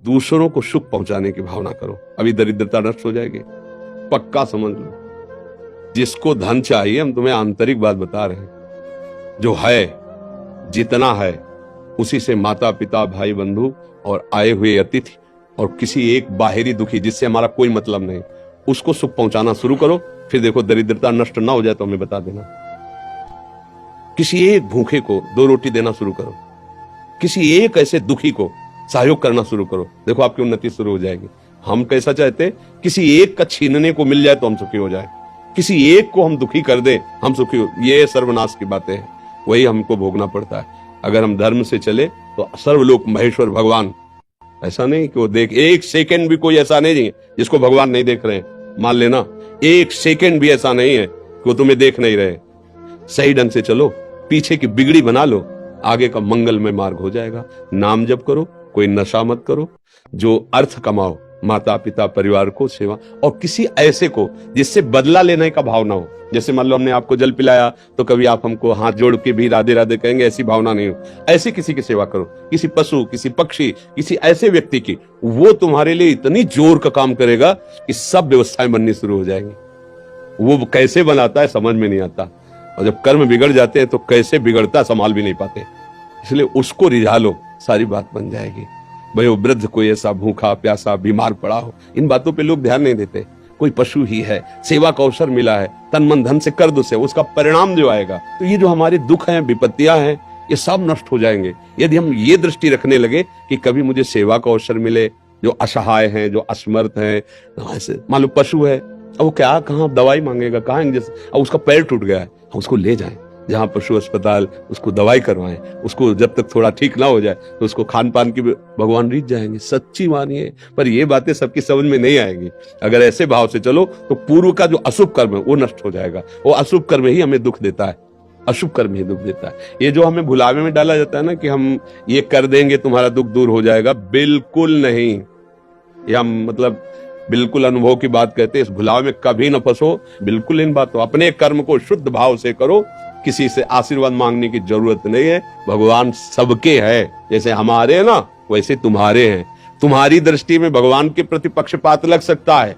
दूसरों को सुख पहुंचाने की भावना करो, अभी दरिद्रता नष्ट हो जाएगी, पक्का समझ लो। जिसको धन चाहिए, हम तुम्हें आंतरिक बात बता रहे हैं, जो है जितना है उसी से माता पिता भाई बंधु और आए हुए अतिथि और किसी एक बाहरी दुखी जिससे हमारा कोई मतलब नहीं, उसको सुख पहुंचाना शुरू करो। फिर देखो दरिद्रता नष्ट ना हो जाए तो हमें बता देना। किसी एक भूखे को 2 रोटी देना शुरू करो, किसी एक ऐसे दुखी को सहयोग करना शुरू करो, देखो आपकी उन्नति शुरू हो जाएगी। हम कैसा चाहते, किसी एक का छीनने को मिल जाए तो हम सुखी हो जाए, किसी एक को हम दुखी कर दे हम सुखी हो, ये सर्वनाश की बातें हैं, वही हमको भोगना पड़ता है। अगर हम धर्म से चले तो सर्वलोक महेश्वर भगवान, ऐसा नहीं कि वो देख, एक सेकंड भी कोई ऐसा नहीं जिसको भगवान नहीं देख रहे हैं, मान लेना। एक सेकंड भी ऐसा नहीं है कि वो तुम्हें देख नहीं रहे। सही ढंग से चलो, पीछे की बिगड़ी बना लो, आगे का मंगलमय मार्ग हो जाएगा। नाम जप करो, कोई नशा मत करो, जो अर्थ कमाओ, माता पिता परिवार को सेवा, और किसी ऐसे को जिससे बदला लेने का भाव ना हो। जैसे मान लो हमने आपको जल पिलाया तो कभी आप हमको हाथ जोड़ के भी राधे राधे कहेंगे, ऐसी भावना नहीं हो। ऐसे किसी की सेवा करो, किसी पशु, किसी पक्षी, किसी ऐसे व्यक्ति की, वो तुम्हारे लिए इतनी जोर का काम करेगा कि सब व्यवस्थाएं बननी शुरू हो जाएंगी। वो कैसे बनाता है समझ में नहीं आता, और जब कर्म बिगड़ जाते हैं तो कैसे बिगड़ता संभाल भी नहीं पाते। इसलिए उसको रिझा लो, सारी बात बन जाएगी। भाई वो वृद्ध कोई ऐसा भूखा प्यासा बीमार पड़ा हो, इन बातों पे लोग ध्यान नहीं देते। कोई पशु ही है, सेवा का अवसर मिला है, तन मन धन से कर दो से, उसका परिणाम जो आएगा, तो ये जो हमारे दुख हैं, विपत्तियां हैं, ये सब नष्ट हो जाएंगे यदि हम ये दृष्टि रखने लगे कि कभी मुझे सेवा का अवसर मिले। जो असहाय हैं, जो असमर्थ हैं, ऐसे मान लो पशु है, अब वो क्या कहाँ दवाई मांगेगा, कहाँ इंजेक्शन, अब उसका पैर टूट गया है, उसको ले जाएं जहां पशु अस्पताल, उसको दवाई करवाएं, उसको जब तक थोड़ा ठीक ना हो जाए तो उसको खान पान की भगवान रीत जाएंगे। सच्ची मानिए, पर ये बातें सबकी समझ में नहीं आएंगी। अगर ऐसे भाव से चलो तो पूर्व का जो अशुभ कर्म है वो नष्ट हो जाएगा। वो अशुभ कर्म ही हमें दुख देता है, अशुभ कर्म ही दुख देता है। ये जो हमें भुलावे में डाला जाता है ना कि हम ये कर देंगे तुम्हारा दुख दूर हो जाएगा, बिल्कुल नहीं। ये हम मतलब बिल्कुल अनुभव की बात कहते हैं। इस भुलावे में कभी न फंसो, बिल्कुल इन बातों, अपने कर्म को शुद्ध भाव से करो, किसी से आशीर्वाद मांगने की जरूरत नहीं है। भगवान सबके है, जैसे हमारे ना वैसे तुम्हारे हैं। तुम्हारी दृष्टि में भगवान के प्रति पक्षपात लग सकता है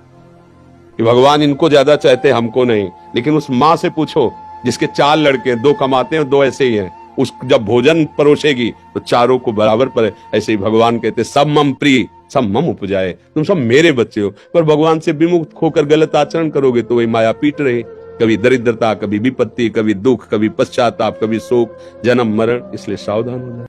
कि भगवान इनको ज्यादा चाहते हैं, हमको नहीं, लेकिन उस माँ से पूछो जिसके 4 लड़के, 2 कमाते हैं 2 ऐसे ही हैं, उस जब भोजन परोसेगी तो चारों को बराबर पर। ऐसे ही भगवान कहते सब मम प्रिय सब मम उपजाए, तुम सब मेरे बच्चे हो। पर भगवान से विमुख होकर गलत आचरण करोगे तो वही माया पीट रही, कभी दरिद्रता, कभी विपत्ति, कभी दुख, कभी पश्चाताप, कभी शोक, जन्म मरण। इसलिए सावधान हो जाए।